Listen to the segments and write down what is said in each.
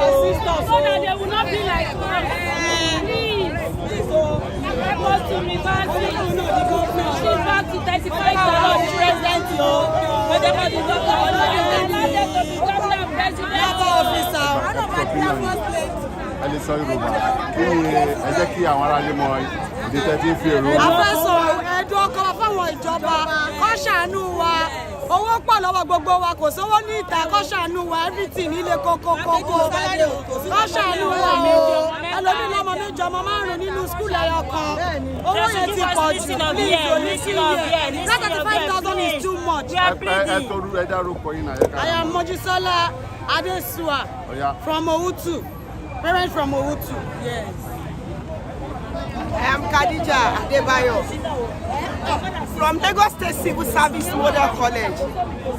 assist us so that they will not be like us. Please. Go to university. She's back to 35,000 president. Whatever the governor ẹni sọ Yorùbá kí ni ẹ jẹ́ kí àwọn aráàlú mọ ìdí tẹ́ tí ń fi èrò. a fẹ́ sọ ẹ̀dùn ọkàn fáwọn ìjọba kó ṣàánú wa owó pọ̀ lọ́wọ́ gbogbo wa kò sówó ní ìta kó ṣàánú wa everything nílé kókókókó kó ṣàánú wa o ẹlòmíì lọ́mọ méjì ọmọ márùn-ún nínú skul ẹyọ kan owó yẹn ti pọ̀ jù please onísìnyẹ 35,000 is too much. ẹ toru ẹ dárúkọ yín náà. I am Mojisola Adesua from Owutu. Parents from Owutu. Yes. I am Khadija Adebayo from Lagos State Civil Service Model College.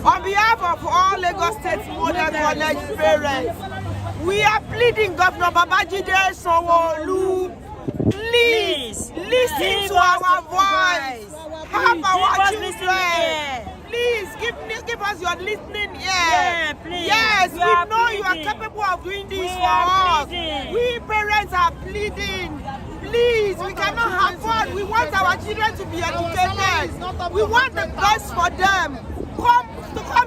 On behalf of all Lagos State Model College parents, we are pleading Governor Babajide Sanwo-Olu, please listen to our voice. Help our children. Please give us your listening ear. Yeah, please. Yes, we know you are capable of doing this for us. We parents are pleading. Please, we cannot afford. We want our children to be educated. We want the best for them. Come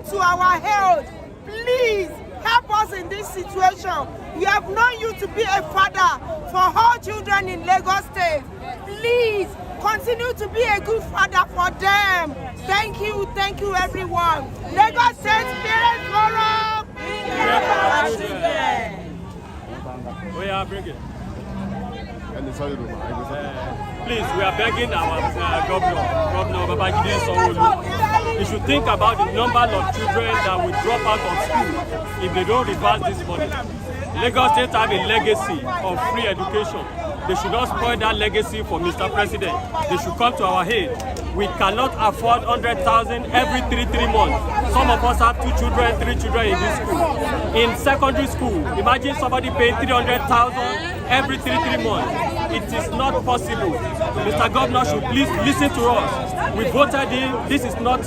to our help. Please help us in this situation. We have known you to be a father for all children in Lagos State. Please continue to be a good father for them. Thank you everyone. Lagos State Parents Forum. We are bringing. Please, we are begging our Governor Babajide Sanwo-Olu. He should think about the number of children that will drop out of school if they don't reverse this money. Lagos State have a legacy of free education. They should not spoil that legacy for Mr. President. They should come to our aid. We cannot afford 100,000 every 3 months. Some of us have 2 children, 3 children in this school. In secondary school, imagine somebody paying 300,000 every 3 months. It is not possible. Mr. Governor should please listen to us. We voted in. This is not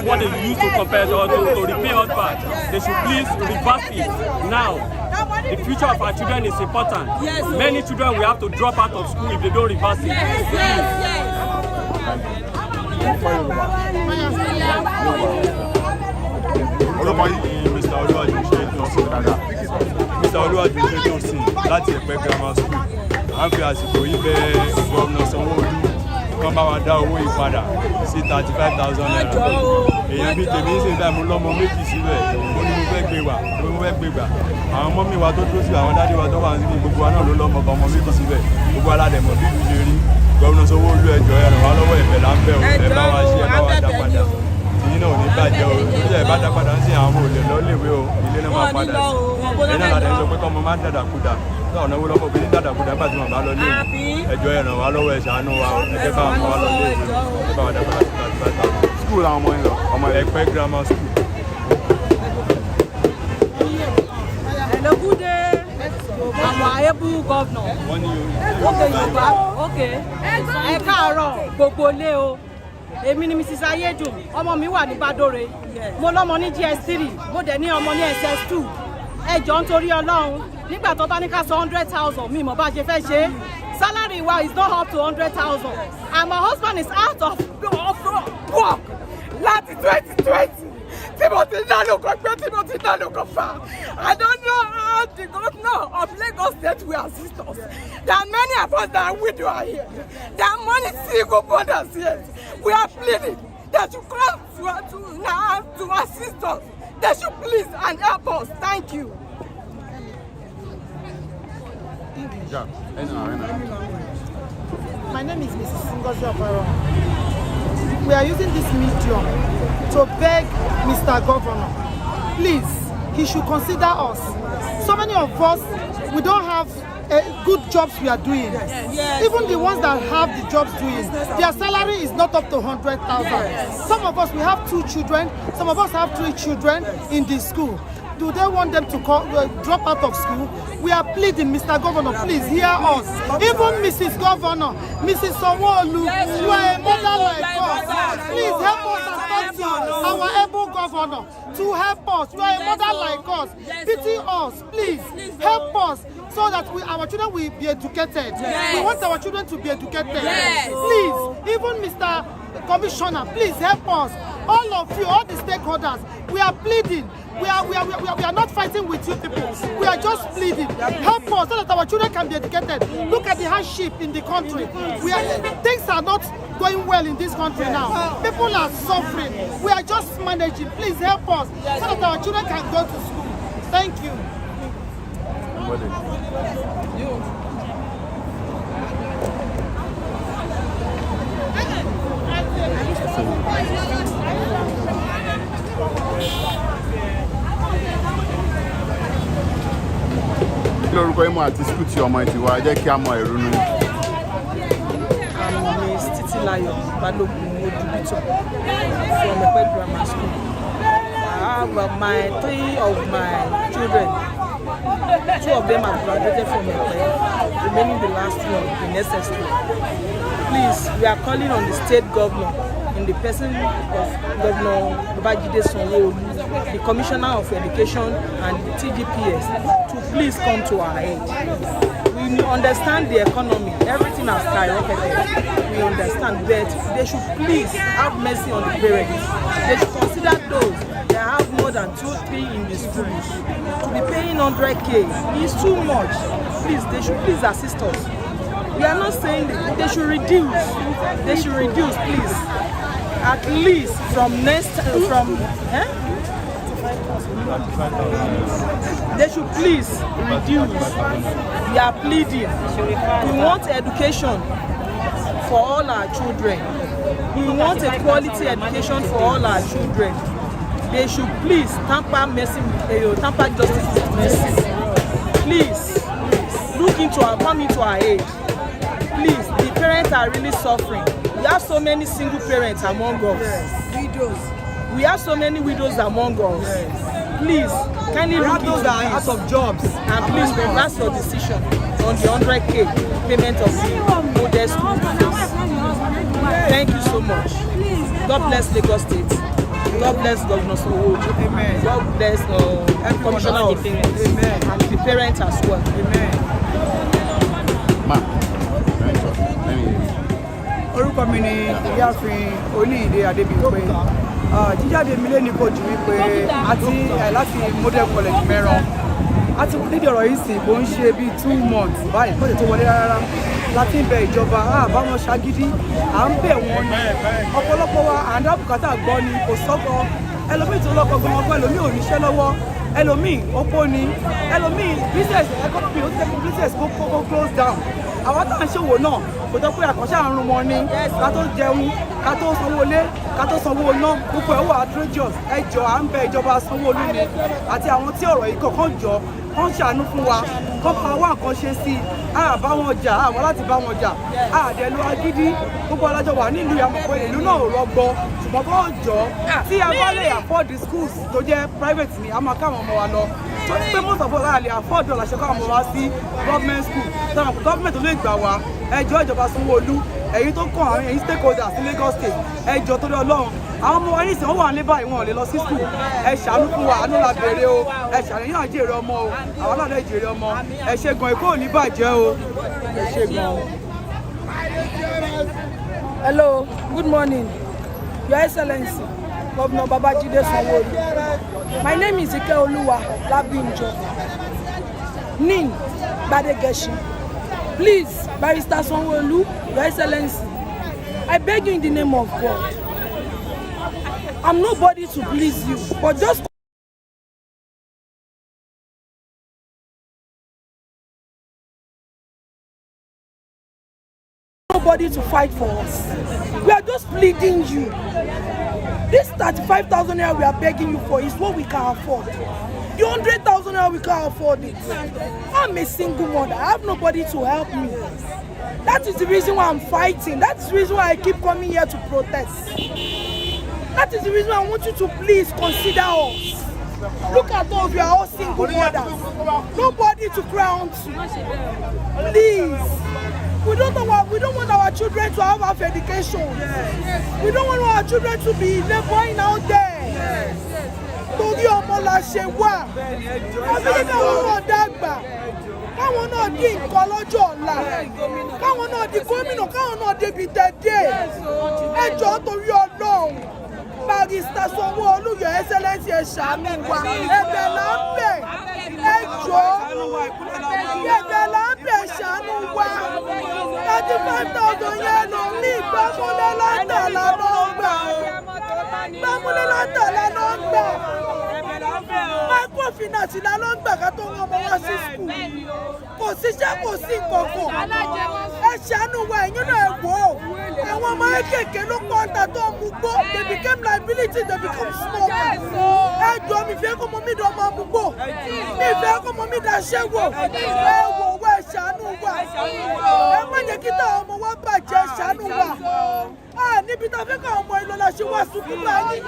what they use to compare or to repay us back. They should please reverse it now. The future of our children is important. Yes. Many children will have to drop out of school if they don't reverse it. Yes. Mr. Oluwajunṣe láti Ẹ̀pẹ́ Grammar School. À ń fi àsìkò yìí bẹ̀ Gómìnà Sanwó-Olú kán bá wa dá owó yìí padà sí 35,000 naira. Èèyàn bíi tèmi ń sìn báyìí mo lọ́mọ méjì síbẹ̀, mo ní mo fẹ́ gbé gbà. Àwọn ọmọ mi wa tó dúró sí àwọn dádì wa tó wà níbi gbogbo wa náà ló lọ́mọ ọmọ méjì síbẹ̀. Gbogbo aládẹ̀mọ̀ bí ìlú ṣe rí. Gómìnà Sanwó-Olú ẹ jọ̀ọ́ ẹ ràn wá lọ́wọ́ ìfẹ́ là ń bẹ̀ ò ẹ bá wa ṣe ẹ bá wa dá padà. Tìyín náà ò ní bàjẹ́ o. Ìjọba ẹ bá dá padà sí àwọn ọmọ òlè lọ́lẹ̀wé o. Ilé náà máa padà sí. Ẹ̀yin náà ládẹ̀ ń sọ pé kọ́ ọmọ máa ń dàdàkudà. Ọ̀nà wo lọ́mọ obìnrin dàdàkudà bá ti mọ̀ bá lọ lé ẹjọ́ ẹ ràn wá lọ́wọ́ ẹ ṣàánú wa ẹjẹ́ bá wọn wá lọ lé ẹjẹ́ bá wọn dàgbà láti 35,000. School àwọn ọmọ yín lọ. Ẹ̀pẹ́ Grammar School. Hello, good day. Our able governor. Okay, Yoruba. Okay. Ẹ káàárọ̀ gbogbo ilé o. Èmi ni Mrs. Ayédùn. Ọmọ mi wà ní Badore. Mo lọ́mọ ní GS3. Mo dẹ̀ ní ọmọ ní SS2. Ẹ jọ̀ọ́ nítorí Ọlọ́run. Nígbà tó bá ní ká sọ 100,000 mi mọ̀ bá ṣe fẹ́ ṣe. Salary wa is not up to 100,000. And my husband is out of work láti 2020. I don't know how the governor of Lagos State will assist us. There are many of us that are widows here. There are many single mothers here. We are pleading that you come to assist us. They should please and help us. Thank you. My name is Mrs. Ngozi Oparo. We are using this medium to beg Mr. Governor, please, he should consider us. So many of us, we don't have good jobs we are doing. Yes. Even the ones that have the jobs doing, their salary is not up to 100,000. Yes. Some of us, we have 2 children. Some of us have 3 children in the school. do they want them to drop out of school? We are pleading, Mr. Governor, please hear us. Even Mrs. Governor, Mrs. Sanwo-Olu, you are a mother like us. Please help us and talk to our able governor to help us. You are a mother like us. Pity us, please help us so that our children will be educated. We want our children to be educated. Please, even Mr. Commissioner, please help us. All of you, all the stakeholders, we are pleading. We are not fighting with you people. We are just pleading. Help us so that our children can be educated. Look at the hardship in the country. Things are not going well in this country now. People are suffering. We are just managing. Please help us so that our children can go to school. Thank you. Kí lorúkọ yín mọ̀ àti skul tí ọmọ ti wá jẹ́ kí a mọ ìrònú. Miss Titilayo Balogun Odubito from Epe Grammar School. I have three of my children. Two of them have graduated from Epe, remaining the last one in SS3. Please, we are calling on the state governor in the person of Governor Babajide Sanwo-Olu, the Commissioner of Education and the TGPS to please come to our aid. We understand the economy, everything has skyrocketed. We understand, but they should please have mercy on the parents. They should consider those that have more than 2-3 in the schools. To be paying 100K is too much. Please, they should please assist us. We are not saying that they should reduce. They should reduce, please. At least from they should please reduce. We are pleading. We want education for all our children. We want a quality education for all our children. They should please tamper justice with mercy. Please come into our aid. Please, the parents are really suffering. We have so many single parents among us. Widows. We have so many widows among us. Please, kindly look into those that are out of jobs. And please reverse your decision on the 100K payment of the modest school fees. Thank you so much. God bless Lagos State. God bless Governor Sanwo-Olu. Amen. God bless Commissioner of Amen. And the parents as well. Amen. Orúkọ mi ni Ìyáàfin Oníyìndé Adébíyìpé. Jíjáde mi lé ní kò jù wípé láti Model College Mẹ́ran. A ti nídìí ọ̀rọ̀ yìí sì bó ń ṣe bíi 2 months báyìí kọ́jà tó wọlé rárá. Láti ń bẹ ìjọba àbáwọn ṣagídí à ń bẹ̀ wọ́n ní. Ọ̀pọ̀lọpọ̀ wa à ń dá bùkátà gbọ́ ni kò sọ́kọ. Ẹlòmíì tó lọ́kọ gan ọgbọ́n ẹlòmíì ò níṣẹ́ lọ́wọ́. Ẹlòmíì opó ni. Ẹlòmíì business economy ó ti tẹ́kọ̀ business kó close down. Àwọn tá à ń ṣòwò náà kò tó pé àkànṣe àrùn wọn ni ká tó jẹun ká tó sanwó ilé ká tó sanwó iná gbogbo ẹ̀ wà outrageous ẹjọ́ à ń bẹ ìjọba Sanwó-Olú ni àti àwọn tí ọ̀rọ̀ yìí kọ̀ọ̀kan jọ kán ṣàánú fún wa kán bá wá nǹkan ṣe sí i á bá wọn jà á wá láti bá wọn jà á dẹ̀ lo agídí gbogbo alájọ wà nílùú ìyàmọ̀pọ̀ ìlú náà ò rọgbọ ṣùgbọ́n kó jọ tí a bá lè afford the schools tó jẹ́ private ni a máa káwọn ọmọ wa lọ tó ní pé most of us lè afford ọ̀la ṣe káwọn ọmọ wa sí government school táwọn government ló lè gbà wá ẹjọ́ ìjọba Sanwó-Olú ẹ̀yin tó kàn àwọn ẹ̀yin stakeholders ní Lagos State ẹjọ́ torí Ọlọ́run àwọn ọmọ wa ní ìsìn wọn wà ní báyìí wọn ò lè lọ sí school ẹ ṣàánú fún wa àánú la béèrè o ẹ ṣàníyàn náà jèrè ọmọ o àwọn náà lè jèrè ọmọ ẹ ṣe gan Èkó ò ní bàjẹ́ o ẹ ṣe gan. Hello, good morning, Your Excellency, Governor Babajide Sanwo-Olu. My name is Ikeoluwa Labinjo Nin Badegeshi. Please, Barrister Sanwo-Olu, Your Excellency, I beg you in the name of God. I'm nobody to please you, but just nobody to fight for us. We are just pleading you. This 35,000 naira we are begging you for is what we can afford. The 100,000 naira we can't afford it. I'm a single mother. I have nobody to help me. That is the reason why I'm fighting. That is the reason why I keep coming here to protest. That is the reason why I want you to please consider us. Look at us, we are all single mothers. Nobody to cry on to. Please. We don't want our children to have half education. We don't want our children to be laboring out there. Torí ọmọ la ṣe wà. Àbí káwọn náà dàgbà. Káwọn náà di nǹkan lọ́jọ́ ọ̀la. Káwọn náà di gómìnà, káwọn náà débi tẹ̀dé. Ẹ jọ̀ọ́ torí Ọlọ́run. Barrister Sanwó-Olú, Your Excellency, ẹ ṣàánú wa. Ẹ̀bẹ̀ là ń bẹ̀. Ẹ jọ̀ọ́. Ẹ̀bẹ̀ là ń bẹ̀ ṣàánú wa. 35,000 yẹn ló ní ìgbàmúlẹ̀ látàlá ló ń gbà. Ìgbàmúlẹ̀ látàlá ló ń gbà. Microfinance la ló ń gbà ká tó wọn ọmọ wá sí skul. Kò síṣẹ́ kò sí nǹkan. Ẹ ṣàánú wa ẹ̀yin náà ẹ wò ó. Àwọn ọmọ kéékèèké ló kọ́ ọ̀tà tó mú gbó. They became liability, they become smokers. Ẹ jọ mi fẹ́ kó mọ mi dán ọmọ àmúgbò. Mi fẹ́ kó mọ mi dá ṣẹ́wò. Ẹ wò wá ẹ ṣàánú wa. Ẹ má jẹ́ kí táwọn ọmọ wa bàjẹ́ ṣàánú wa. Níbi tá a fẹ́ káwọn ọmọ ìlọ́lá ṣe wá sunkún báyìí.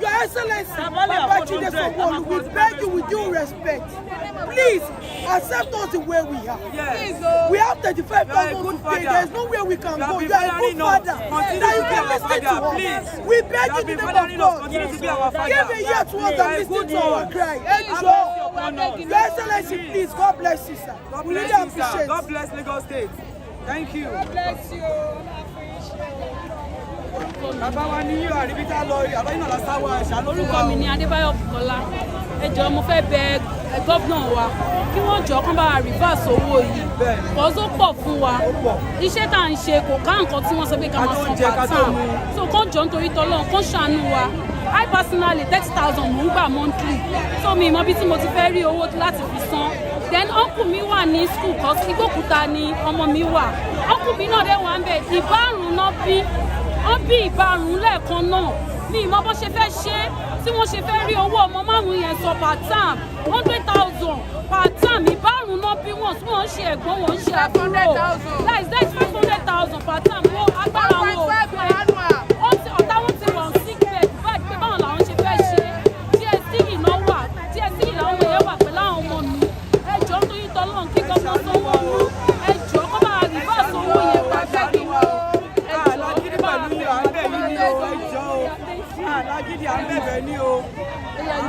Your Excellency, Babajide Sanwo-Olu, we beg you with due respect. Please accept us the way we are. We have 35,000 today. There's nowhere we can go. You are a good father. That you can listen to us. We beg you in the name of God. Give a year to us and listen to our cry. Your Excellency, please, God bless you, sir. We really appreciate it. God bless Lagos State. Thank you. God bless you. Bàbá wa ní yóò àríbítà lọ àbáyé náà lásàwọ̀ àṣà lórúkọ. Orúkọ mi ni Adébáyọ̀ Bùkọ́lá. Ẹ jọ̀ọ́ mo fẹ́ bẹ̀ gọ́vnà wa kí wọ́n jọ kán bá reverse owó yìí. Kọ́só pọ̀ fún wa. Iṣẹ́ tá à ń ṣe kò ká nǹkan tí wọ́n sọ pé ká máa san part-time. So kán jọ nítorí tọ́lọ́run kán ṣàánú wa. I personally 30,000 mò ń gbà monthly. So mi ìmọ̀ bí tí mo ti fẹ́ rí owó láti fi san. Then uncle mi wà ní school kan Ìgbókúta ni ọmọ mi wà. Uncle mi náà dẹ̀ wà ń bẹ̀ ìbárùn náà bí. Wọ́n bí ìbárùn lẹ́ẹ̀kan náà ní ìmọ̀ bó ṣe fẹ́ ṣe tí wọ́n ṣe fẹ́ rí owó ọmọ márùn-ún yẹn sọ part-time 100,000 part-time ìbárùn náà bí wọ́n tí wọ́n ń ṣe ẹ̀gbọ́n wọn ń ṣe àbúrò that's 500,000 part-time wọ́n agbára wọn ò pé ọ̀tá wọn ti wọ̀n sick bed báyìí pé báwọn làwọn ṣe fẹ́ ṣe DSTV náà wà DSTV làwọn ọmọ yẹn wà pẹ̀lú àwọn ọmọ mi ẹ jọ̀ọ́ nítorí tọ́lọ́run kí gómìnà Sanwó-Olú ẹ jọ̀ọ́ kó máa reverse owó yẹn pàṣẹ kí wọ́n.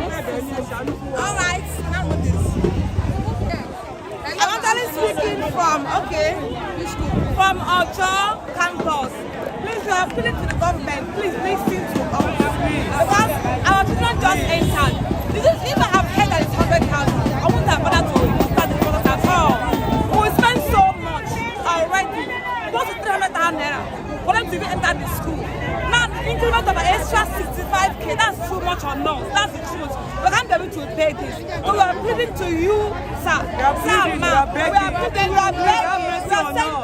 All right, now with this. I'm actually speaking from Ojo campus. Please, we are appealing to the government. Please listen to us. Because our children just entered. If I have heard that it's 100,000, I wouldn't have bothered to start the product at all. We spend so much already. Close to 300,000 naira for them to even enter the school. Now, increment of an extra 65k, that's too much on us. That's the truth. We can't be able to pay this. So we are pleading to you, sir. Sir, ma'am. We are pleading, we are begging.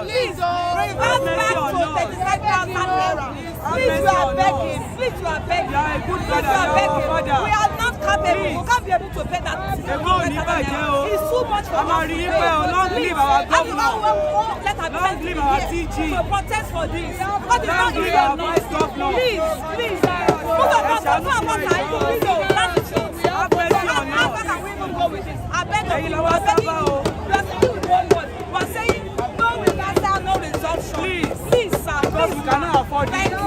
Please, reverse back to 35,000 naira. Please, we are begging. Please, we are begging. Please, we are begging. We are not capable. We can't be able to pay that. It's too much for us to pay. Long live our governor. Let our Long live our TG. to protest for this. What is not doing enough? Please, please. Most of us are even video. That's the truth. How can we even go with this? I beg of you. We are speaking with one word. We are saying no reversal, no resumption. Please, sir. Because we cannot afford it. Thank you.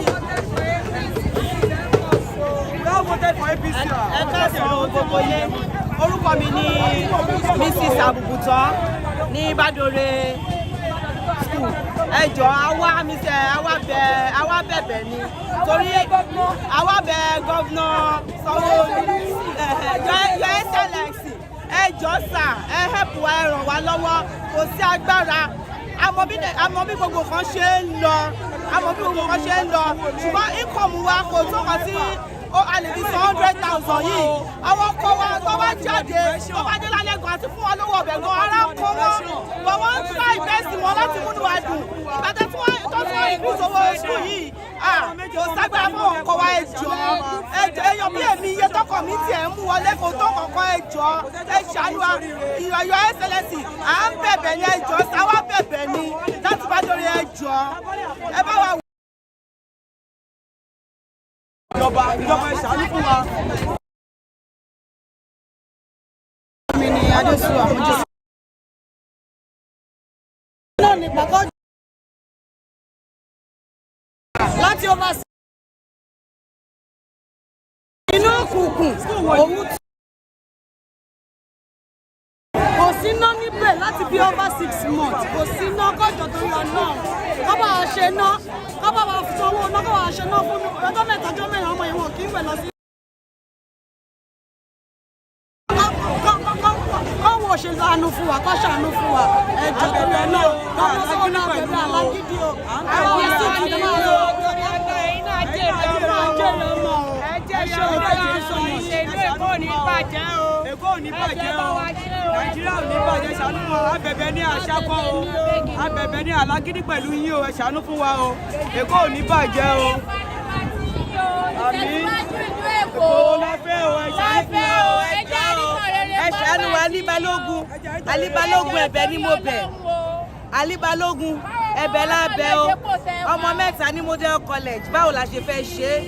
We all voted for APC. Ẹ káàsán gbogbo ilé. Orúkọ mi ni Mrs. Abubutọ ní Badore school. Ẹ jọ̀ọ́ àwa bẹ̀bẹ̀ ni torí àwa bẹ̀ gọ́vnà Sanwó-Olú Your Excellency ẹ jọ̀ọ́ sà ẹ help wa ẹ ràn wá lọ́wọ́ kò sí agbára àmọ́ bí gbogbo kan ṣe ń lọ ṣùgbọ́n income wa kò tó kàn sí a lè fi san 100,000 yìí àwọn ọkọ wa tó bá jáde tó bá dé lálẹ́ gan àti fún wọn lówó ọbẹ̀ gan ara kọ́ wọn wọ́n ń try best wọn láti múnú wa dùn ìbàdàn tí wọ́n tó tún increase owó school yìí kò ságbára fún ọkọ wa ẹjọ́ èèyàn bí èmi iye tọkọ mi tiẹ̀ ń mú wọlé kò tó kọ̀ọ̀kan ẹjọ́ ẹ ṣàánú wa Your Excellency à ń bẹ̀bẹ̀ ní ẹjọ́ sáwá bẹ̀bẹ̀ ní láti bá dórí ẹjọ́ ẹ bá wa. Ìjọba ìṣàánú fún wa. Jésù àmì Jésù. Láti ọba sí inú òkùnkùn òun kò sí ná níbẹ̀ láti bí over 6 months kò sí ná kọjọ tó lọ náà kọ́bà wa ṣe ná kọ́bà wa sanwó ná kọ́bà wa ṣe ná fún ọjọ́ mẹ́ta ọjọ́ mẹ́rin ọmọ ìwọ̀n kì í wẹ̀ lọ sí. kọ́wọ́ òṣèlú àánú fún wa kọ́ ṣàánú fún wa ẹ̀jọ̀ tó lọ náà kọ́wọ́ sọ́wọ́ náà pẹ̀lú alágídí o àwọn èsì ìdílé máa lọ. Èkó ò ní bàjẹ́ o. Èkó ò ní bàjẹ́ o. Nàìjíríà ò ní bàjẹ́ ṣàánú fún wa. Abẹ̀bẹ̀ ní àṣàkọ́ o. Abẹ̀bẹ̀ ní alágídí pẹ̀lú yín o. Ẹ ṣàánú fún wa o. Èkó ò ní bàjẹ́ o. Àmín. Èkó láfẹ́ o. Ẹ ṣàánú fún wa o. Ẹ ṣàánú wa ní Balógun. Ali Balógun ẹ̀bẹ̀ ni mo bẹ̀. Ali Balógun ẹ̀bẹ̀ lábẹ́ o. Ọmọ mẹ́ta ní Model College. Báwo la ṣe fẹ́ ṣe é?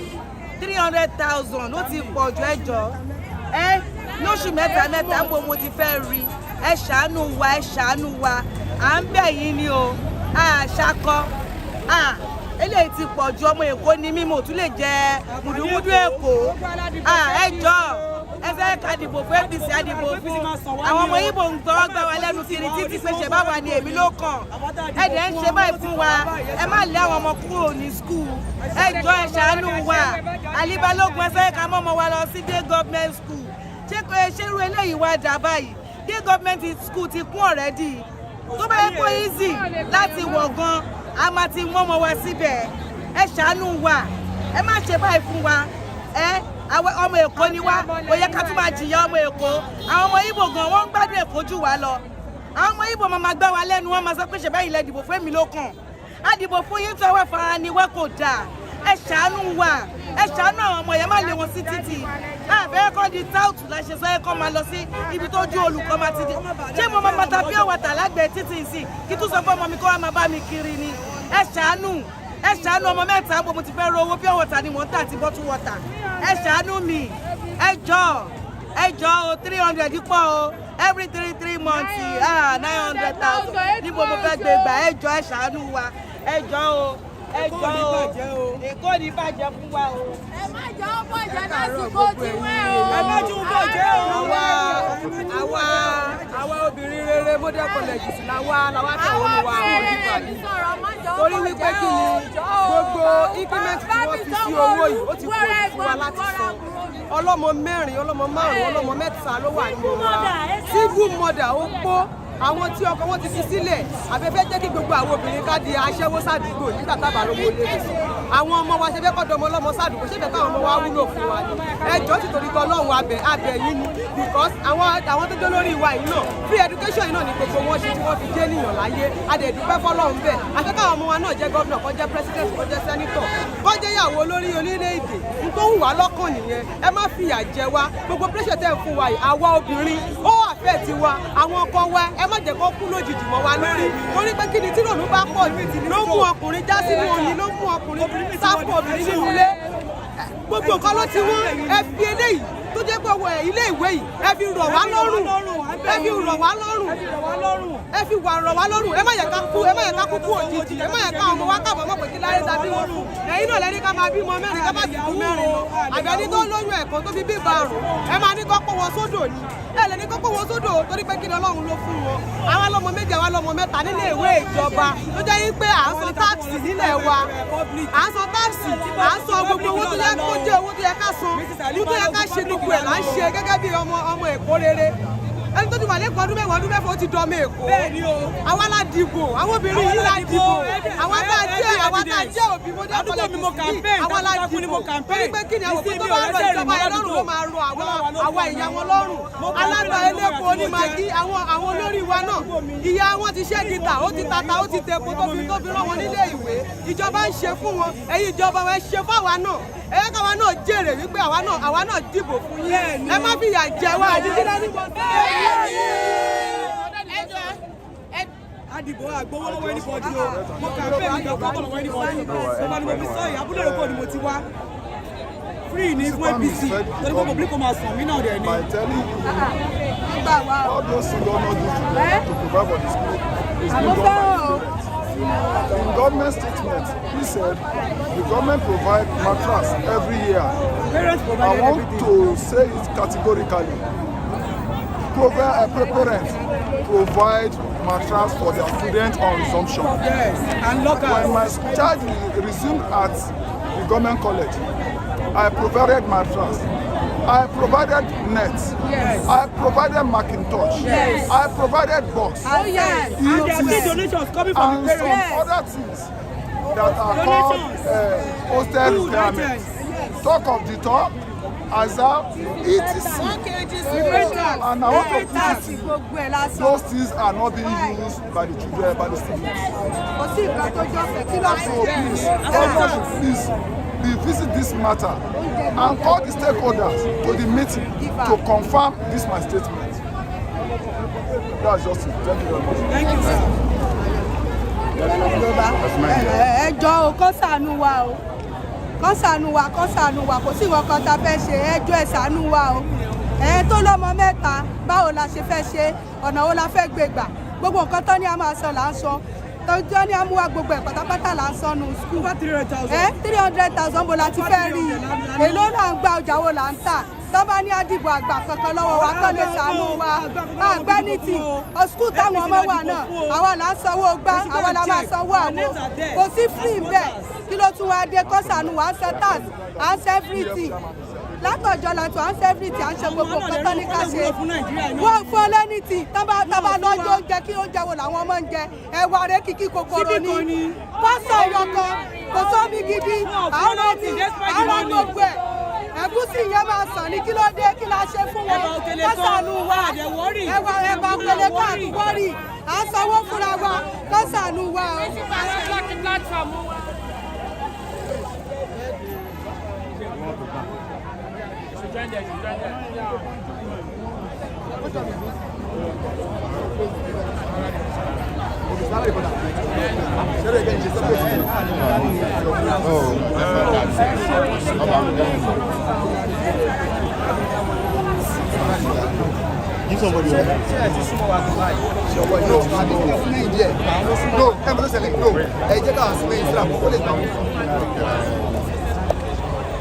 300,000 ó ti pọ̀ jù ẹjọ́ lóṣù mẹ́ta ń bo mo ti fẹ́ rí ẹ ṣàánú wa à ń bẹ̀ yín ni o àṣàkọ eléyìí ti pọ̀ ju ọmọ Èkó ni mímọ̀ tún lè jẹ mùdùmùdù Èkó ẹjọ́ ẹ fẹ́ ká dìbò fún APC àdìbò fún àwọn ọmọ Ìgbò ń gbọ́ gbà wá lẹ́nu kiri títí pé ṣe báwa ni èmi ló kàn ẹ̀dẹ̀ ń ṣe báyìí fún wa ẹ má lé àwọn ọmọ kúrò ní skul ẹjọ́ ẹ ṣàánú wa Ali Balógun ẹ fẹ́ ká mọ́ ọmọ wa lọ sí day government school ṣé irú eléyìí wá dà báyìí day government school ti kún already tó bá yẹ kó easy láti wọ̀ gan a máa ti mọ́ ọmọ wa síbẹ̀ ẹ ṣàánú wa ẹ má ṣe báyìí fún wa àwọn ọmọ Èkó ni wá ó yẹ ká tún máa jìyà ọmọ Èkó àwọn ọmọ Ìgbò gan wọ́n ń gbádùn Èkó jù wá lọ àwọn ọmọ Ìgbò máa gbá wa lẹ́nu wọ́n máa sọ pé ṣèbáyìí lẹ dìbò fún èmi ló kàn á dìbò fún yín tó wà fara ni wá kò dáa ẹ ṣàánú wa ẹ ṣàánú àwọn ọmọ yẹn má lé wọn sí títì àbẹ́rẹ́ kan di táùtù la ṣe sọ ẹ kàn máa lọ sí ibi tó ju olùkọ́ máa ti di ṣé mo máa ta pure water lágbẹ̀ẹ́ títì sí kí tún sọ fún ọmọ mi kó wá máa bá mi kiri ni ẹ ṣàánú ọmọ mẹ́ta mo ti fẹ́ ro owó pure water ni mò ń tà àti bottle water ẹ ṣàánú mi ẹ jọ̀ọ́ o 300 pọ̀ o every 3 months 900,000 níbo mo fẹ́ gbé gbà ẹ jọ̀ọ́ ẹ ṣàánú wa ẹ jọ̀ọ́ o Èkó ní bàjẹ́ fún wa o. Ẹ má jọ bàjẹ́ lásìkò tiwẹ́ o. Ẹ má tún bàjẹ́ o. Àwa obìnrin rere Model College sí làwa fẹ́ wọ́n wa àwọn nípa yìí. Torí wípé kí ni gbogbo increment tí wọ́n fi sí owó yìí ó ti pọ̀ jù fún wa láti san. Ọlọ́mọ 4, ọlọ́mọ 5, ọlọ́mọ 3 ló wà nínú wa. Single mother ó pọ̀. Àwọn tí ọkọ wọn ti fi sílẹ̀ àfẹ́fẹ́ jẹ́ kí gbogbo àwọn obìnrin ká di aṣẹ́wó sádùúgbò nígbà tábà lówó lé àwọn ọmọ wa ṣe fẹ́ kọ́ dọmọ ọlọ́mọ sádùúgbò ṣé fẹ́ káwọn ọmọ wa wúlò fún wa ni ẹjọ́ ti torí kan Ọlọ́run abẹ yín ni because àwọn tó jẹ́ lórí ìwà yìí náà free education yìí náà ni gbogbo wọn ṣe tí wọ́n fi jẹ́ níyàn láyé adẹ̀dúpẹ́ fọlọ́run bẹ́ẹ̀ àfẹ́ káwọn ọmọ wa náà jẹ́ gọ́vnà kó jẹ́ president kó jẹ́ senator kó jẹ́ ìyàwó olórí orílẹ̀-èdè n tó wù wá lọ́kàn nìyẹn ẹ má fìyà jẹ wa gbogbo pressure tẹ́ ń fún wa yìí àwa obìnrin ó àfẹ́ tiwa àwọn ọkọ wa ẹ má jẹ́ kó kú lójijì mọ́ wa lórí torí pé kí ni tí lòlú bá pọ̀ ló mú ọkùnrin já sínú oyin ló mú ọkùnrin sáfù obìnrin nínú ilé gbogbo nǹkan ló ti wọ́n ẹ fi eléyìí tó jẹ́ pé ọwọ́ ilé ìwé yìí ẹ fi rọ̀ wá lọ́rùn ẹ má yẹ ká kú òjijì ẹ má yẹ ká ọmọ wa káàbọ̀ mọ̀ pé kí láyé tàbí wọn fún ẹ̀yin náà lẹ́ni ká máa bímọ 4 ká má sì kú 4 àgbẹ̀ni tó lóyún ẹ̀kan tó fi bí ìbárùn ẹ máa ní kọ́ pọ̀ wọn sódò ni ẹ lẹ́ni kọ́ pọ̀ wọn sódò torí pé kí ni Ọlọ́run ló fún wọn àwọn ọlọ́mọ 2 àwọn ọlọ́mọ 3 nílé ìwé ìjọba tó jẹ́ yín pé à ń san táàkì nílẹ̀ wa à ń san táàkì à ń san gbogbo owó tó yẹ kó jẹ́ owó tó yẹ ká san owó tó yẹ ká ṣe gbogbo ẹ̀ là ń ṣe gẹ́gẹ́ bí ọmọ Èkó rere ẹni tó ti wà lẹ́kọ̀ọ́ ọdún 10 ọdún 11 ó ti dọ́mọ Èkó àwa la dìbò àwọn obìnrin yìí la dìbò àwa tá a jẹ́ òbí Model College àwa la dìbò torí pé kí ni àwọn tó bá rọ ìjọba yẹn lọ́rùn ló máa rọ àwa ìyá wọn lọ́rùn alága elépo onímàgí àwọn olórí wa náà ìyá wọn ti ṣẹ́ gítà ó ti tata ó ti tẹ̀kọ́ tó fi rán wọn nílé ìwé ìjọba ń ṣe fún wọn ẹ̀yin ìjọba wọn ẹ ṣe fáwa náà ẹ̀yẹ́ káwa náà jèrè wípé àwa náà dìbò fún yín ẹ má fìyà jẹ wá Àdìbò àgbowó lọ́wọ́ ẹni bọ́ọ̀dì o mo kà fẹ́ mi gbọ́ kọ́kọ́ lọ́wọ́ ẹni bọ́ọ̀dì mo bá ní mo fi sọ yìí abúlé òkò ni mo ti wá free ní fún APC torí pé public kò máa sàn mí náà dẹ̀ ni. gbà wá o. All those things don't know these children to provide for the school is being done by the parents. In government statement, he said the government provides mattress every year. I want to say it categorically. Parents provide mattress for their students on resumption. Yes, and local. When my child resumed at the government college, I provided mattress. I provided nets. Yes. I provided Macintosh. Yes. I provided box. Oh, yes. And there are still donations coming from And the some parents. other things that are called hostel requirements. Talk of the talk, Azar, etc. And I want to put it, those things are not being used by the children, by the students. So please, government should please revisit this matter and call the stakeholders to the meeting to confirm this my statement. That's just it. Thank you very much. Thank you, sir. ẹ jọ̀ọ́ o kó ṣàánú wa o kó ṣàánú wa kó ṣàánú wa kò sí nǹkan tá a fẹ́ ṣe ẹ jọ̀ọ́ ẹ ṣàánú wa o ẹ tó lọ́mọ mẹ́ta báwo la ṣe fẹ́ ṣe ọ̀nà wo la fẹ́ gbé gbà gbogbo nǹkan tó ní a máa sọ là ń sọ tó ní a mú wa gbogbo ẹ̀ pátápátá là ń sọ nù skul 300,000 bó la ti fẹ́ rí i èló náà ń gba ọjà wo là ń tà tọ́ba ní àdìbò àgbà kankan lọ́wọ́ wa kọ́ lè ṣàánú wa àgbẹ́nìtì ọ̀skúù táwọn ọmọ wa náà àwa là ń sanwó gbá àwa là máa sanwó àwo kò sí free bẹ́ẹ̀ kí ló tún wá dé kọ́ ṣàánú wa à ń ṣe tax à ń ṣe everything látọ̀jọ́ látọ̀ à ń ṣe everything à ń ṣe gbogbo pátá ní ká ṣe wọ́n fún ọlẹ́nìtì tọ́ba lọ́jọ́ oúnjẹ kí oúnjẹ wo làwọn ọmọ ń jẹ ẹ̀wà rẹ̀ kìkì kòkòrò ní pásọ̀ yọkan kò sómi gidi àwọn gbogbo ẹ̀ ẹ̀gúsí yẹn máa sàn ní kí ló dé kí la ṣe fún wọn kọ́sàánú wa ẹ̀bà òkèlè káàkiri wọ́rì à ń sanwó fúnra wa kọ́sàánú wa o. Give somebody no,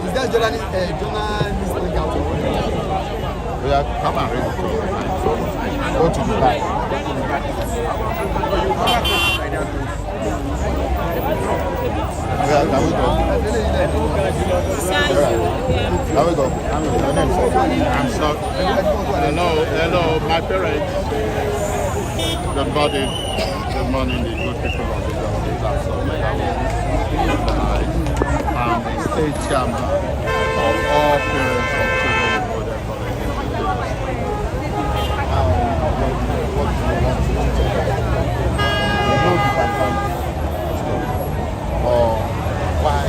is that journalist come and read. Go to the back. Can we go? Can we go? I'm sorry. Hello, my parents. Good morning. Good morning, the good people of the justice. I'm sorry. I'm the state chairman of all parents of children in modern colleges. Or why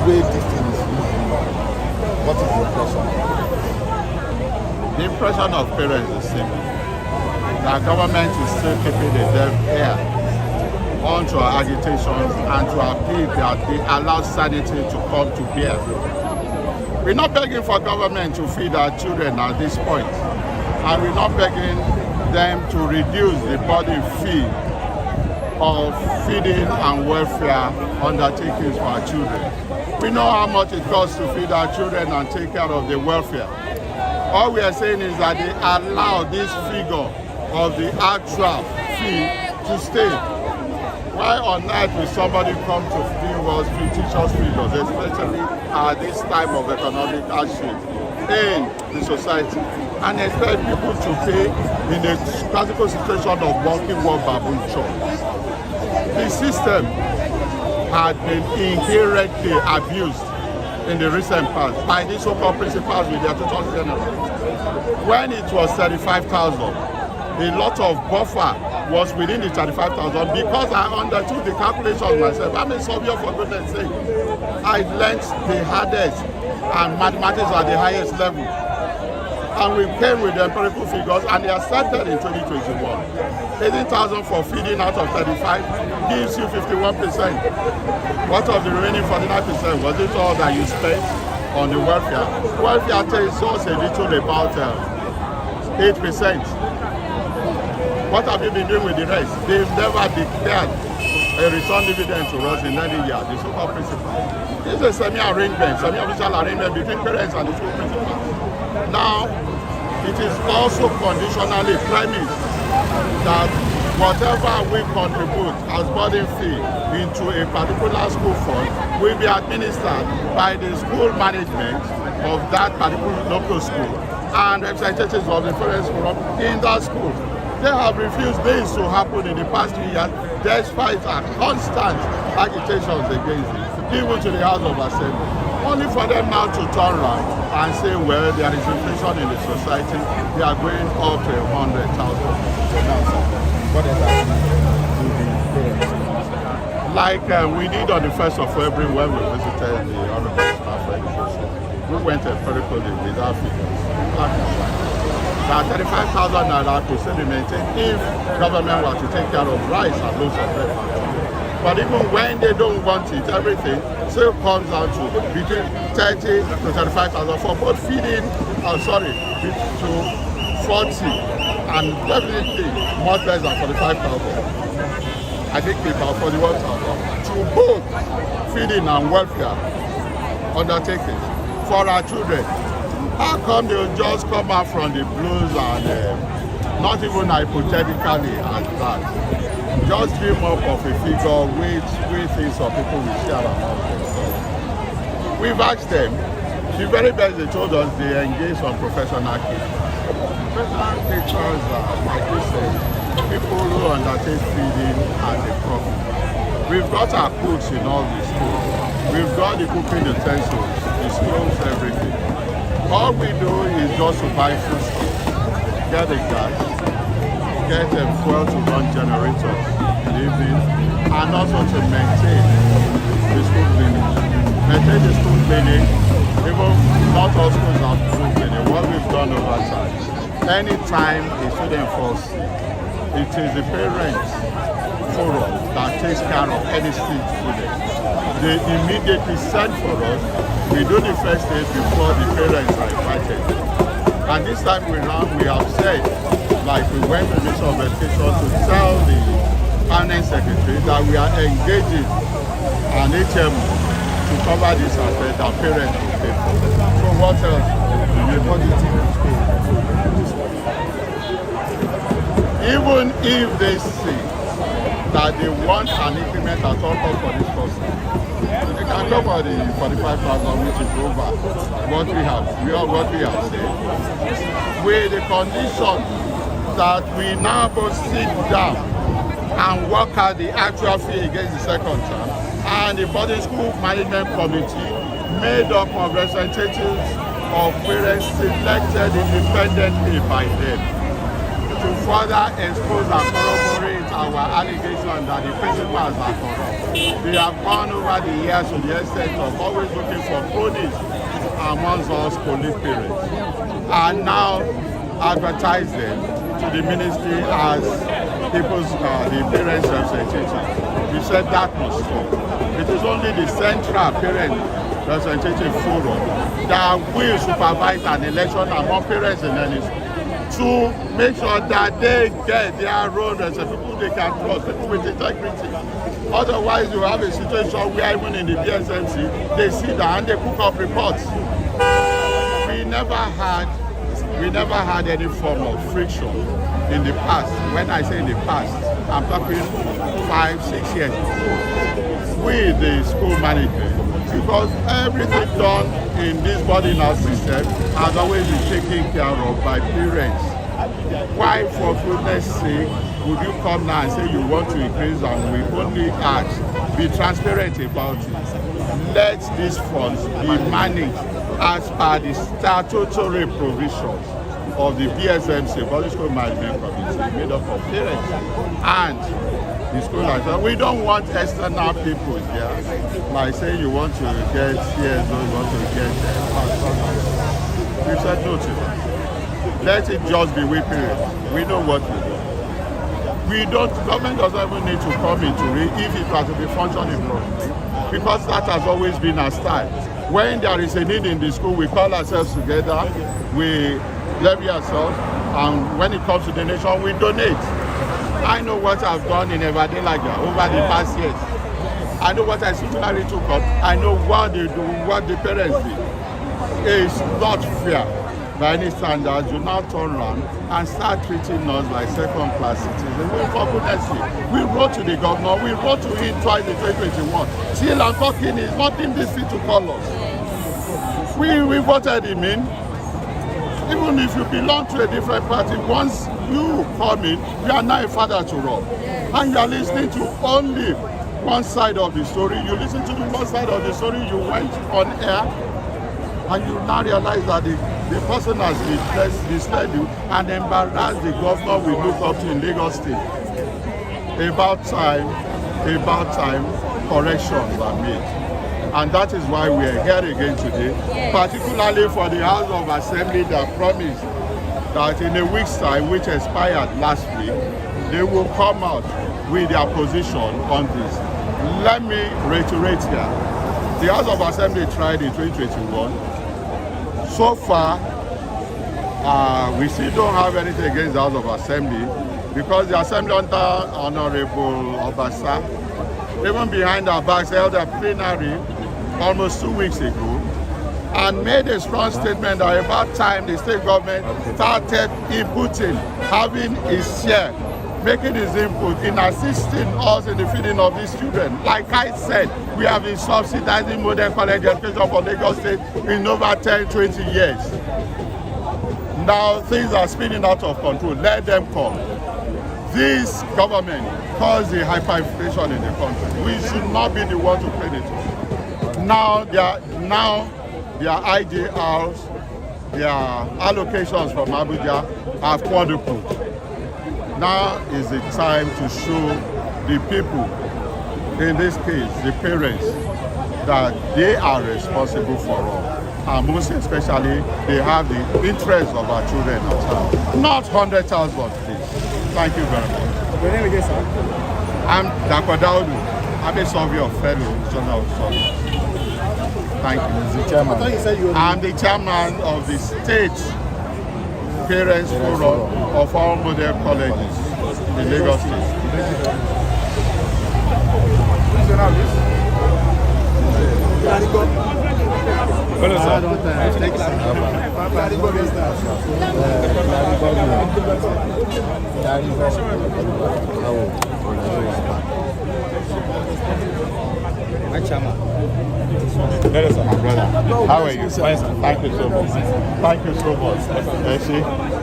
way these things what is the impression? The impression of parents is simple. The government is still keeping the deaf ear onto our agitations and to appeal that they allow sanity to come to bear. We're not begging for government to feed our children at this point, and we're not begging them to reduce the burden fee of feeding and welfare undertakings for our children. We know how much it costs to feed our children and take care of the welfare. All we are saying is that they allow this figure of the actual fee to stay. Why on earth will somebody come to give us fictitious figures, especially at this time of economic hardship in the society, and expect people to pay in a classical situation of working one baboon chop? The system had been inherently abused in the recent past by these so-called principals with their tutors general. When it was 35,000, a lot of buffer was within the 35,000 because I undertook the calculations myself. I'm a surveyor, for goodness sake. I learned the hardest and mathematics at the highest level. And we came with the empirical figures, and they are started in 2021. 18,000 for feeding out of 35 gives you 51%. What of the remaining 49%? Was it all that you spent on the welfare? Welfare tells us a little about 8%. What have you been doing with the rest? They've never declared a return dividend to us in any year, the so-called principal. This is a semi-official arrangement between parents and the school principal. Now, it is also conditionally premised that whatever we contribute as boarding fee into a particular school fund will be administered by the school management of that particular local school and representatives of the parents forum in that school. They have refused this to happen in the past 2 years, despite our constant agitations against it, even to the House of Assembly. Only for them now to turn around and say, well, there is inflation in the society, they are going up to 100,000. What does that do to the parents? Like we did on the 1st of February when we visited the Honorable Staff Education. We went empirically with our figures. That 35,000 naira could still be maintained if government were to take care of rice and loads of bread. But even when they don't want it, everything still comes down to between 30 to 35,000 for both feeding, to 40 and definitely much less than 45,000. I think about 41,000 to both feeding and welfare undertakings for our children. How come they'll just come out from the blues and not even hypothetically at that, just dream up of a figure which we think some people will share among themselves? We've asked them, the very best they told us they engage on professional kids. Professional teachers are, like you said, people who undertake feeding and the profit. We've got our cooks in all the schools. We've got the cooking utensils, the stoves, everything. All we do is just to buy food, get a gas, get a fuel to run generators, living, and also to maintain the school clinic. Maintain the school clinic, even not all schools have school clinic. What we've done over time, anytime a student falls sick, it is the parents' forum that takes care of any sick student. They immediately send for us. We do the first aid before the parents are invited. And this time we have said, like we went to the Ministry of Education to tell the permanent secretary that we are engaging an HM to cover this aspect that parents will pay for. So what else do you even if they say that they want an increment at all costs for this person, they can go for the 45,000, which is over what we have said, with the condition that we now both sit down and work out the actual fee against the second term, and the boarding school management committee made up of representatives of parents selected independently by them to further expose and corroborate our allegation that the principals are corrupt. They have gone over the years to the extent of always looking for cronies amongst us police parents, and now advertise them to the ministry as the parents' representatives. We said that must stop. It is only the central parent representative forum that will supervise an election among parents in any school, to make sure that they get their role as a people they can trust, people with integrity. Otherwise, you have a situation where even in the DSMC, they sit down and they cook up reports. We never had any form of friction in the past. When I say in the past, I'm talking 5-6 years ago, with the school management, because everything done in this boarding house system has always been taken care of by parents. Why, for goodness sake, would you come now and say you want to increase and we only ask? Be transparent about it. Let these funds be managed as per the statutory provisions of the BSMC, Boarding School Management Committee, made up of parents and the school license. We don't want external people here, like saying you want to get CSO, you want to get pastors. We said no to that. Let it just be we parents. We know what we do. Government doesn't even need to come into it if it has to be functioning properly, because that has always been our style. When there is a need in the school, we call ourselves together, we levy ourselves, And when it comes to the nation, we donate. I know what I've done in Evadilaja over the past years. I know what I similarly took up. I know what they do, what the parents do. It's not fair by any standards. Do not turn around and start treating us like second-class citizens. For goodness sake, we wrote to the governor, we wrote to him twice in 2021. Still I'm talking, is nothing this fit to call us. We voted him in. Even if you belong to a different party, once you come in, you are now a father to all. And you are listening to only one side of the story. You listen to the one side of the story, you went on air, and you now realize that the person has misled you and embarrassed the governor we look up to in Lagos State. About time, corrections are made. And that is why we are here again today, particularly for the House of Assembly that promised that in a week's time, which expired last week, they will come out with their position on this. Let me reiterate here. The House of Assembly tried in 2021. So far, we still don't have anything against the House of Assembly because the Assembly under Honorable Obasa, even behind our backs, held a plenary almost 2 weeks ago and made a strong statement that about time the state government started inputting, having its share, making its input in assisting us in the feeding of these children. Like I said, we have been subsidizing modern college education for Lagos State in over 10-20 years. Now things are spinning out of control. Let them come. This government caused the hyperinflation in the country. We should not be the one to pay it. Now their IJRs, their allocations from Abuja have quadrupled. Now is the time to show the people, in this case, the parents, that they are responsible for all. And most especially, they have the interest of our children at heart. Not 100,000, please. Thank you very much. Your name again, sir? I'm Dr. Daudu. I'm a surveyor of Fellow Journal of Survey. Thank you. The chairman. I thought you said you were I'm the chairman of the State Parents Forum of all model colleges in Lagos State. What's your name? Hello, sir. Thank you, sir. My chairman. Hello, sir. My brother. How are you? Fine, sir. Thank you so much. Thank you so much.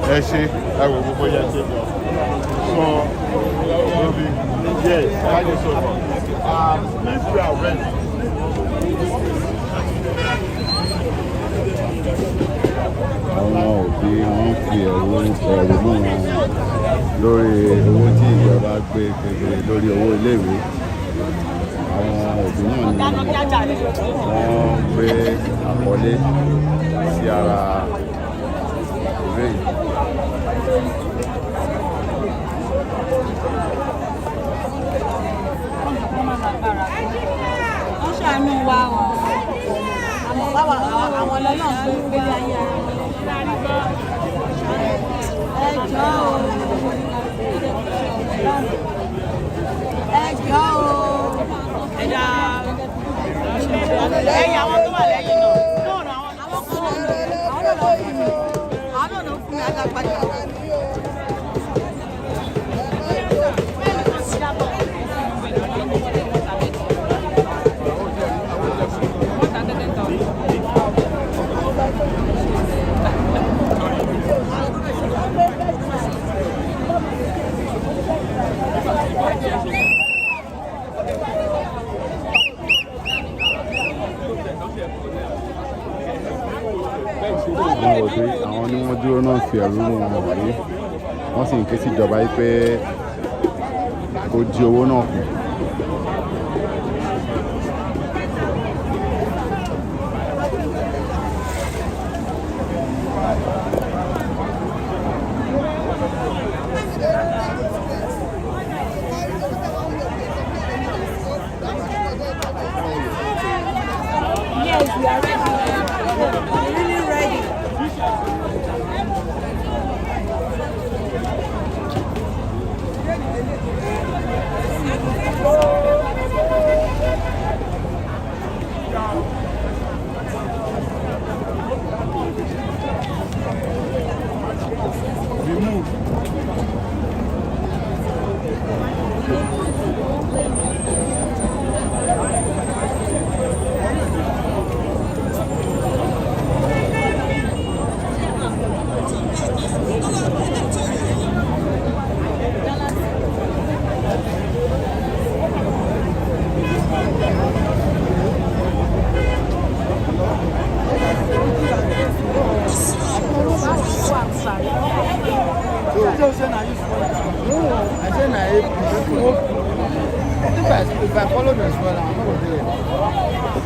Eshi. I will go for your table. So, yes, thank you so much. Please, we are ready. Àwọn òbí wọn fi ẹ̀rù wọn lórí owó tí ìjọba gbé kékeré lórí owó iléèwé. Àwọn òbí náà ni wọ́n gbé àkọlé sí ara ìwé yìí. Wọ́n ṣàánú wa o. Àmọ́ báwa àwọn ọlọ́run tó ń gbé ayé ara wọn. Ẹ jọ̀ọ́ o. Ẹ jọ̀ọ́ o. Ẹ̀yà àwọn tó wà lẹ́yìn náà. Àwọn kan náà lọ fún mi. Àwọn náà lọ fún mi alágbájá. Àwọn ni wọ́n dúró náà fi ẹ̀rù wọn wáyé wọ́n sì ń ké sí ìjọba yìí pé kó di owó náà kù. Yes, we are ready. We're really ready. I say na if I follow the spoiler, I'm not going to do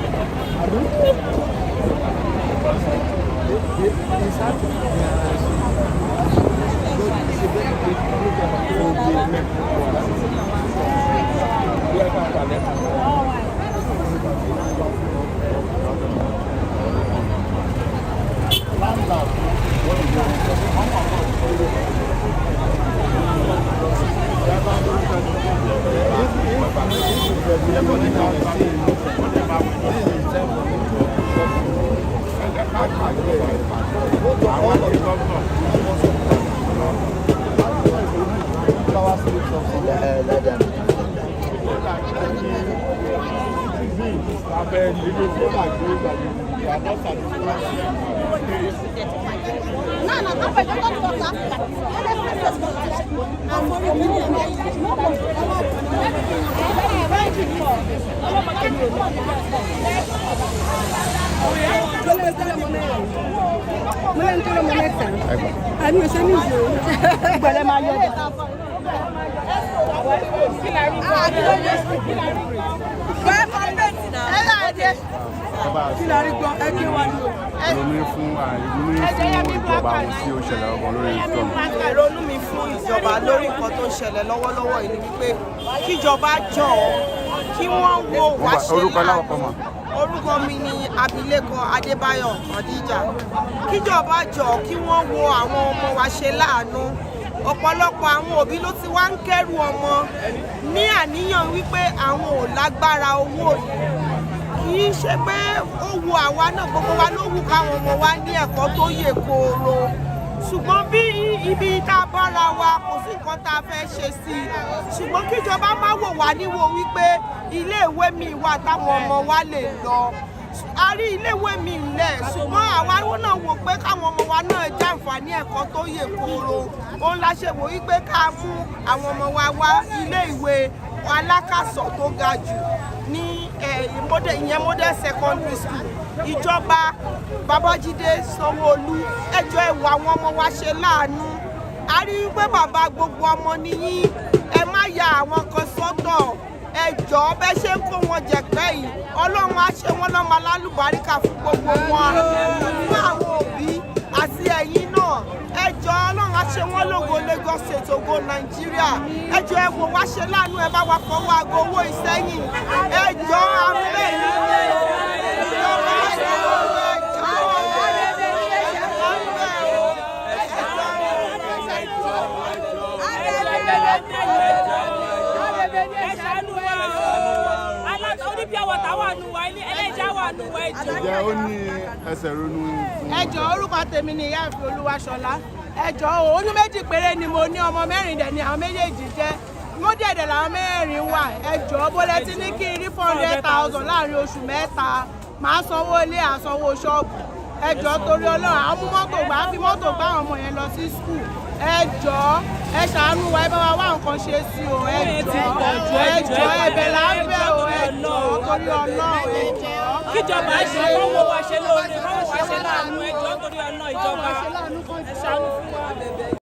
Kilarigbo ẹgbẹ́ wa ni o. Ronú fún ìjọba àwọn tí ó ṣẹlẹ̀ ọmọ lórí ìtọ́. Ronú mi fún ìjọba lórí nǹkan tó ń ṣẹlẹ̀ lọ́wọ́lọ́wọ́ yìí ni wípé kíjọba jọ̀ọ́ kí wọ́n wo wá ṣe láàánú. Orúkọ mi ni Abilékọ Adébáyọ̀ Khadija. Kíjọba jọ̀ọ́ kí wọ́n wo àwọn ọmọ wa ṣe láàánú. Ọ̀pọ̀lọpọ̀ àwọn òbí ló ti wá ń kẹ́rù ọmọ ní àníyàn wípé àwọn ò lágbára owó yìí. Kì í ṣe pé ó wu àwa náà, gbogbo wa ló wù káwọn ọmọ wa ní ẹ̀kọ́ tó yè kooro. Ṣùgbọ́n bí ibi tá a bára wa kò sí nǹkan tá a fẹ́ ṣe sí i. Ṣùgbọ́n kíjọba má wò wá níwò wípé iléèwé mi wà táwọn ọmọ wa lè lọ. A rí iléèwé mi ńlẹ̀ ṣùgbọ́n àwa náà wò pé káwọn ọmọ wa náà jàǹfààní ẹ̀kọ́ tó yè kooro. Òun la ṣe wò wípé ká mú àwọn ọmọ wa wá iléèwé alákàsọ̀ tó ga jù ní ìyẹn model secondary school. Ìjọba Babájídé Sanwó-Olú ẹ jọ̀ọ́ ẹ wo àwọn ọmọ wa ṣe láàánú. A rí wípé bàbá gbogbo ọmọ nìyí, ẹ má ya àwọn kan sọ́tọ̀. Ẹ jọ̀ọ́ bẹ́ ṣe ń kó wọn jẹ̀pẹ́ yìí, Ọlọ́run á ṣe wọ́n lọ́mọ alálùbáríkà fún gbogbo wọn, fún àwọn òbí àti ẹ̀yin náà. Ẹ jọ̀ọ́ Ọlọ́run á ṣe wọ́n lógo Lagos State, ògo Nàìjíríà. Ẹ jọ̀ọ́ ẹ wò wá ṣe láàánú, ẹ bá wa fọwọ́ aago owó ìsẹ́yìn. Ẹ jọ̀ọ́ abẹ́ yìí. Ǹjẹ́ ó ní ẹsẹ̀ ronú fún ẹ jọ̀ọ́ orúkọ tèmi ni Ìyáàfin Olúwaṣọlá. Ẹ jọ̀ọ́ oyún méjì péré ni mo ní, ọmọ mẹ́rin dẹ̀ ni àwọn méjèèjì jẹ́. Wọ́n dẹ̀dẹ̀ làwọn mẹ́rin wà. Ẹ jọ̀ọ́ bólẹ̀ tí ní kí n rí 400,000 láàrin oṣù mẹ́ta. Màá sanwó ilé àsanwó ṣọ́ọ̀bù. Ẹ jọ̀ọ́ torí Ọlọ́run àwọn mú mọ́tò gbà á fi mọ́tò gbá àwọn ọmọ yẹn lọ sí skul. Ẹ jọ̀ọ́ ẹ ṣàánú wa, ẹ bá wa wá nǹkan ṣe sí o. Ẹ jọ̀ọ́ ẹ̀bẹ̀ là ń bẹ̀ o. Ẹ jọ̀ọ́ torí Ọlọ́run ẹ jọ̀ọ́. Kíjọba ṣe kọ́wọ́ wa ṣe lóore, kọ́wọ́ wa ṣe láàánú, ẹ jọ̀ọ́ torí Ọlọ́run ìjọba ẹ ṣàánú fún wa.